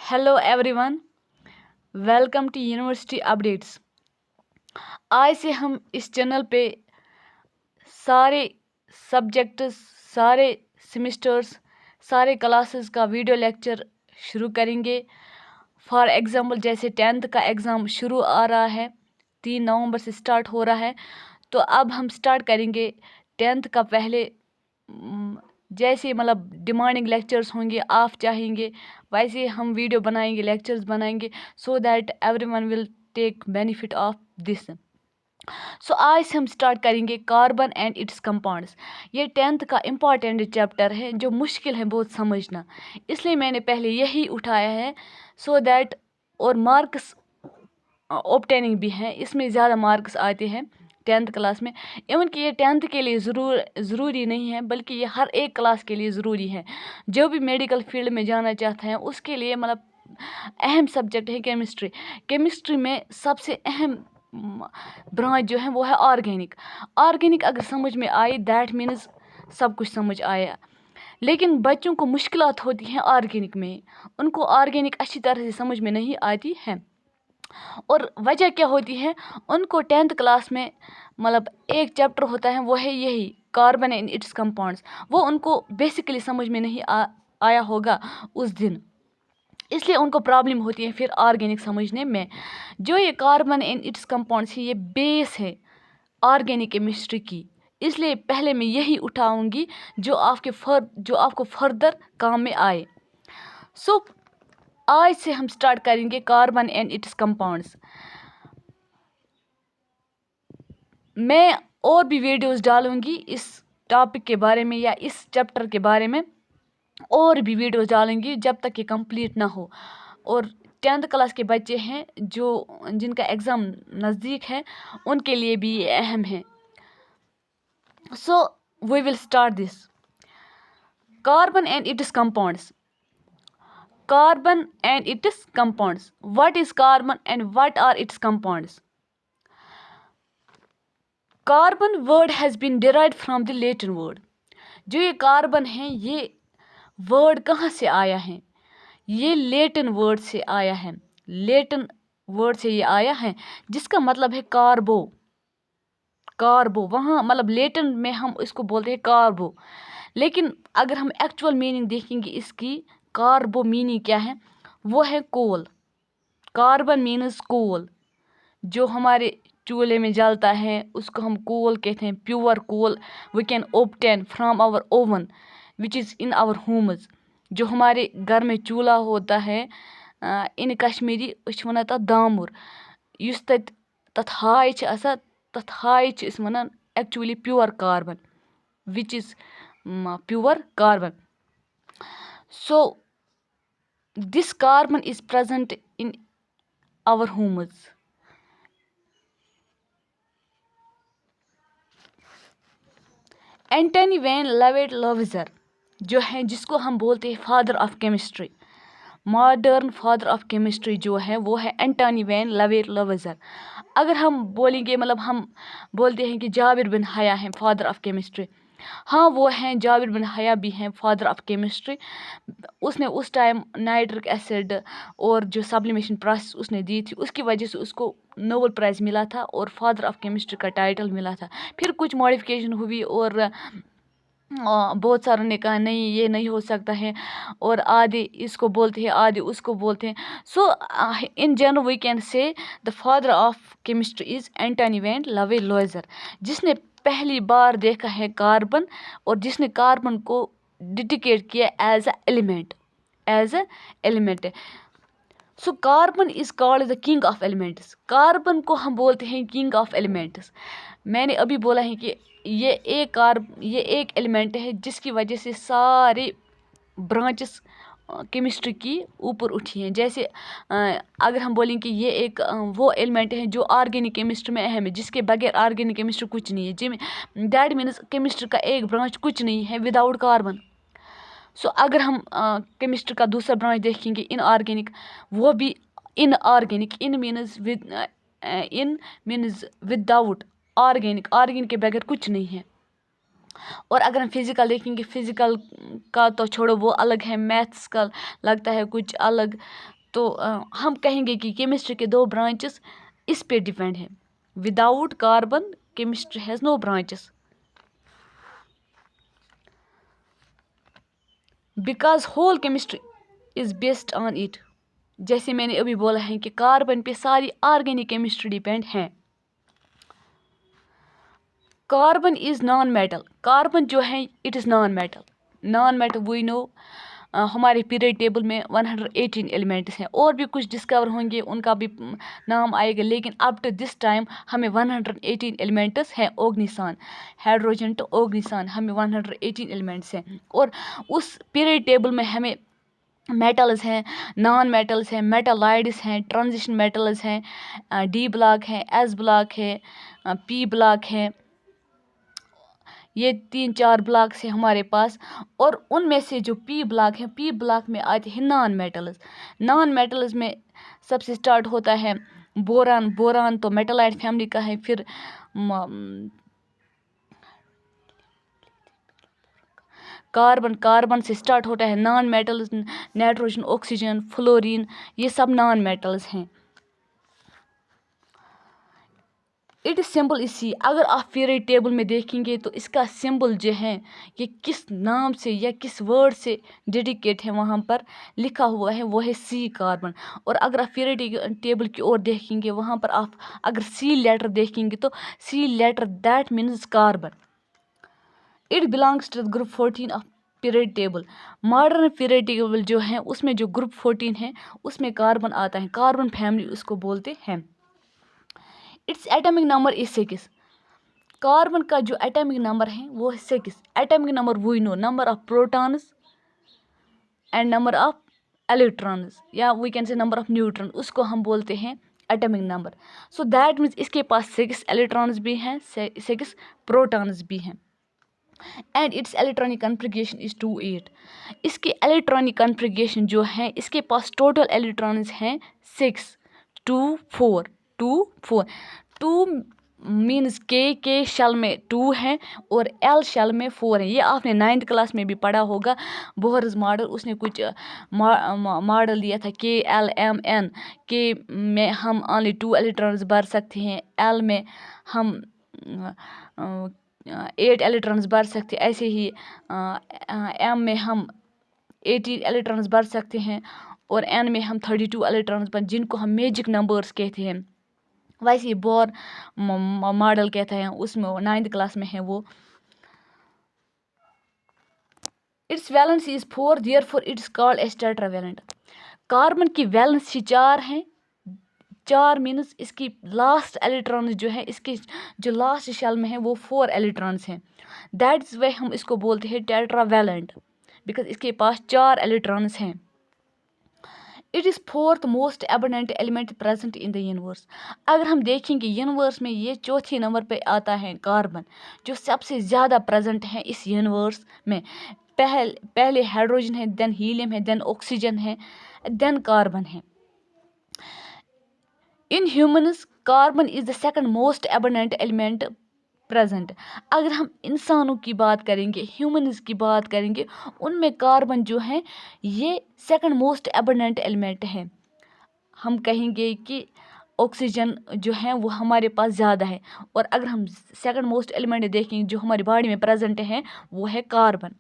Hello everyone, welcome to university updates. आज से हम इस चैनल पे सारे सब्जेक्ट्स, सारे सेमेस्टर्स, सारे क्लासेस का वीडियो लेक्चर शुरू करेंगे। फॉर एग्ज़ाम्पल जैसे 10th का एग्ज़ाम शुरू आ रहा है, 3 नवंबर से स्टार्ट हो रहा है, तो अब हम स्टार्ट करेंगे 10th का पहले जैसे मतलब डिमांडिंग लेक्चर्स होंगे, आप चाहेंगे वैसे हम वीडियो बनाएंगे, लेक्चर्स बनाएंगे, so that everyone will take benefit of this. So आज से हम स्टार्ट करेंगे कार्बन एंड इट्स कंपाउंड्स। ये 10th का इम्पॉर्टेंट चैप्टर है जो मुश्किल है बहुत समझना, इसलिए मैंने पहले यही उठाया है सो दैट, और मार्क्स ऑब्टेनिंग भी है, इसमें ज़्यादा मार्क्स आते हैं 10th क्लास में। इवन कि ये 10th के लिए ज़रूरी नहीं है, बल्कि ये हर एक क्लास के लिए ज़रूरी है। जो भी मेडिकल फील्ड में जाना चाहता है उसके लिए मतलब अहम सब्जेक्ट है केमिस्ट्री। केमिस्ट्री में सबसे अहम ब्रांच जो है वो है ऑर्गेनिक। ऑर्गेनिक अगर समझ में आए दैट मीन्स सब कुछ समझ आया। लेकिन बच्चों को मुश्किलात होती हैं ऑर्गेनिक में, उनको ऑर्गेनिक अच्छी तरह से समझ में नहीं आती है। और वजह क्या होती है, उनको 10th क्लास में मतलब एक चैप्टर होता है वो है यही कार्बन एंड इट्स कंपाउंड्स, वो उनको बेसिकली समझ में नहीं आया होगा उस दिन, इसलिए उनको प्रॉब्लम होती है फिर ऑर्गेनिक समझने में। जो ये कार्बन एंड इट्स कंपाउंड्स है ये बेस है ऑर्गेनिक केमिस्ट्री की, इसलिए पहले मैं यही उठाऊंगी जो आपको फर्दर काम में आए। सो आज से हम स्टार्ट करेंगे कार्बन एंड इट्स कंपाउंड्स। मैं और भी वीडियोस डालूंगी इस टॉपिक के बारे में या इस चैप्टर के बारे में, और भी वीडियोस डालूंगी जब तक ये कंप्लीट ना हो। और 10th क्लास के बच्चे हैं जिनका एग्ज़ाम नज़दीक है, उनके लिए भी ये अहम है। So we will start this carbon and its compounds. Carbon and its compounds. What is carbon and what are its compounds? Carbon word has been derived from the Latin word. जो ये कार्बन है ये word कहाँ से आया है, ये Latin word से आया है। लेटिन वर्ड से ये आया है जिसका मतलब है कार्बो। कार्बो वहाँ मतलब लेटिन में हम इसको बोलते हैं कार्बो, लेकिन अगर हम एक्चुअल मीनिंग देखेंगे इसकी, कार्बो मीनिंग क्या है, वो है कोल। कार्बन मीन्स कोल, जो हमारे चूल्हे में जलता है उसको हम कोल कहते हैं। Pure coal we can obtain from our oven which is in our homes. जो हमारे घर में चूल्हा होता है इन कश्मीरी अस वनान तथ दामुर, युस तथ हाय छ आसान, तथ हाय छ अस वनान actually pure carbon which is pure carbon. So this carbon is present in our homes. Antoine वैन लेवेट लवेजर जो है, जिसको हम बोलते हैं father of chemistry, modern father of chemistry जो है वो है एंटनी वैन लेवेट लवेजर। अगर हम बोलेंगे मतलब हम बोलते हैं कि जाबिर बिन हया है फादर ऑफ केमिस्ट्री, हाँ वो हैं, जाबिर बिन हया भी हैं फादर ऑफ केमिस्ट्री। उसने उस टाइम नाइट्रिक एसिड और जो सब्लिमेशन प्रोसेस उसने दी थी उसकी वजह से उसको नोबेल प्राइज़ मिला था और फादर ऑफ केमिस्ट्री का टाइटल मिला था। फिर कुछ मॉडिफिकेशन हुई और बहुत सारों ने कहा नहीं ये नहीं हो सकता है, और आधे इसको बोलते हैं आधे उसको बोलते हैं। So in general we can say the father of chemistry is Antoine van Lavoisier, जिसने पहली बार देखा है कार्बन और जिसने कार्बन को डिडिकेट किया as a element. So carbon is called the king of elements. Carbon को हम बोलते हैं किंग ऑफ एलिमेंट्स। मैंने अभी बोला है कि ये एक एलिमेंट है जिसकी वजह से सारे ब्रांचेस केमिस्ट्री की ऊपर उठी हैं। जैसे अगर हम बोलें कि ये एक वो एलिमेंट है जो ऑर्गेनिक केमिस्ट्री में अहम है, जिसके बगैर ऑर्गेनिक केमिस्ट्री कुछ नहीं है, जिसमें दैट मीन्स केमिस्ट्री का एक ब्रांच कुछ नहीं है विदाउट कार्बन। सो अगर हम केमिस्ट्री का दूसरा ब्रांच देखेंगे इनऑर्गेनिक, वो भी इनऑर्गेनिक, इन मीन्स विदाउट ऑर्गेनिक, ऑर्गेनिक के बगैर कुछ नहीं है। और अगर हम फिज़िकल देखेंगे, फिज़िकल का तो छोड़ो वो अलग है, मैथ्स का लगता है कुछ अलग। تو ہم کہیں گے کہ کیمسٹری کے 2 برانچز اس پہ ڈیپینڈ ہیں. Without carbon chemistry has no branches because whole chemistry is based on it. جیسے میں نے ابھی بولا ہے کہ کاربن پہ ساری آرگینک کیمسٹری ڈیپینڈ ہیں. Carbon is non metal. Carbon جو ہے it is non metal. Non metal we know ہمارے پیریڈ ٹیبل میں 118 ایلیمنٹس ہیں. اور بھی کچھ ڈسکور ہوں گے ان کا بھی نام آئے گا, لیکن اپ ٹو دس ٹائم ہمیں 118 ایلیمنٹس ہیں اوگنیسان. ہائیڈروجن ٹو اوگنیسان ہمیں 118 ایلیمنٹس ہیں. اور اس پیریڈ ٹیبل میں ہمیں میٹلز ہیں, نان میٹلز ہیں, میٹالائڈس ہیں, ٹرانزیشن میٹلز ہیں, ڈی بلاک ہیں, ایس بلاک ہے, پی بلاک ہے. یہ 3-4 بلاکس ہیں ہمارے پاس. اور ان میں سے جو پی بلاک ہے, پی بلاک میں آتے ہیں نان میٹلز. نان میٹلز میں سب سے اسٹارٹ ہوتا ہے بوران. بوران تو میٹالائٹ فیملی کا ہے. پھر کاربن. کاربن سے اسٹارٹ ہوتا ہے naan metals, nitrogen, oxygen, fluorine, یہ سب نان میٹلز ہیں. اٹ از سمبل اسی. اگر آپ پیریڈ ٹیبل میں دیکھیں گے تو اس کا سمبل جو ہے یہ کس نام سے یا کس ورڈ سے ڈیڈیکیٹ ہے وہاں پر لکھا ہوا ہے, وہ ہے سی کاربن. اور اگر آپ پیریڈ ٹیبل کی اور دیکھیں گے وہاں پر آپ اگر سی لیٹر دیکھیں گے تو C letter that means carbon. It belongs to group 14 of period table. Modern period table جو ہے اس میں جو گروپ 14 ہے اس میں کاربن آتا ہے. کاربن فیملی اس کو بولتے ہیں. It's atomic number is 6. Carbon کا جو ایٹمک نمبر ہے وہ ہے 6. Atomic number we know number of protons and number of electrons, یا we can say number of neutron, اس کو ہم بولتے ہیں atomic number. So that means اس کے پاس 6 الیکٹرانز بھی ہیں, 6 پروٹونز بھی ہیں. And its electronic configuration is 2-8. اس کی الیکٹرانک کنفیگریشن جو ہے اس کے پاس ٹوٹل الیکٹرانز ہیں 6-2-4. 2 مینز کے شل میں 2 ہیں اور ایل شل میں 4 ہیں. یہ آپ نے 9th کلاس میں بھی پڑھا ہوگا. بوہرز ماڈل, اس نے کچھ ماڈل دیا تھا KLMN. کے میں ہم اونلی 2 الیکٹرانز بھر سکتے ہیں, ایل میں ہم 8 الیکٹرانز بھر سکتے ہیں, ایسے ہی ایم میں ہم 18 الیکٹرانز بھر سکتے ہیں, اور این میں ہم 32 الیکٹرانز بھر, جن کو ہم میجک نمبرز کہتے ہیں. ویسے ہی بور ماڈل کہتا ہے, اس میں 9th کلاس میں ہے وہ. Its valency is 4 therefore it's called as tetravalent. Carbon کی ویلنسی 4 ہیں. 4 مینس اس کی لاسٹ الیکٹرانز جو ہے اس کے جو لاسٹ شیل میں ہے وہ 4 الیکٹرانز ہیں. دیٹ از وائی ہم اس کو بولتے ہیں ٹیٹرا ویلنٹ, بیکاز اس کے پاس 4 الیکٹرانز ہیں. It is 4th most abundant element present in the universe. اگر ہم دیکھیں گے یونیورس میں یہ 4تھے نمبر پہ آتا ہے کاربن, جو سب سے زیادہ پریزنٹ ہے اس یونیورس میں. پہلے ہائیڈروجن ہے, دین ہیلیم ہے, دین آکسیجن ہے, دین کاربن ہے. In humans carbon is the second most abundant element present. اگر ہم انسانوں کی بات کریں گے, ہیومنز کی بات کریں گے, ان میں کاربن جو ہے یہ سیکنڈ موسٹ ایبنڈنٹ ایلیمنٹ ہے. ہم کہیں گے کہ آکسیجن جو ہے وہ ہمارے پاس زیادہ ہے, اور اگر ہم سیکنڈ موسٹ ایلیمنٹ دیکھیں جو ہماری باڈی میں پریزنٹ ہیں وہ ہے کاربن.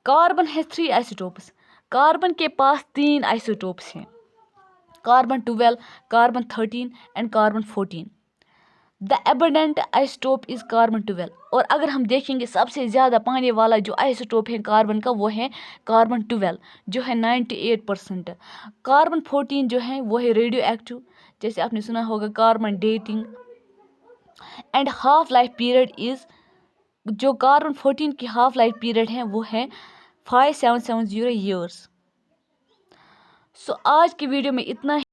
کاربن ہے 3 آئسوٹوپس. کاربن کے پاس 3 آئسوٹوپس ہیں, carbon 12, carbon 13 and carbon 14. The abundant isotope is carbon 12. اور اگر ہم دیکھیں گے سب سے زیادہ پانے والا جو آئسوٹوپ ہے کاربن کا وہ ہے کاربن 12 جو ہے 98%. کاربن 14 جو ہے وہ ہے ریڈیو ایکٹیو, جیسے آپ نے سنا ہوگا carbon dating. And half life period is, جو کاربن 14 کی ہاف لائف پیریڈ ہے وہ ہے 5770 ایئرس. سو آج کی ویڈیو میں اتنا ہی.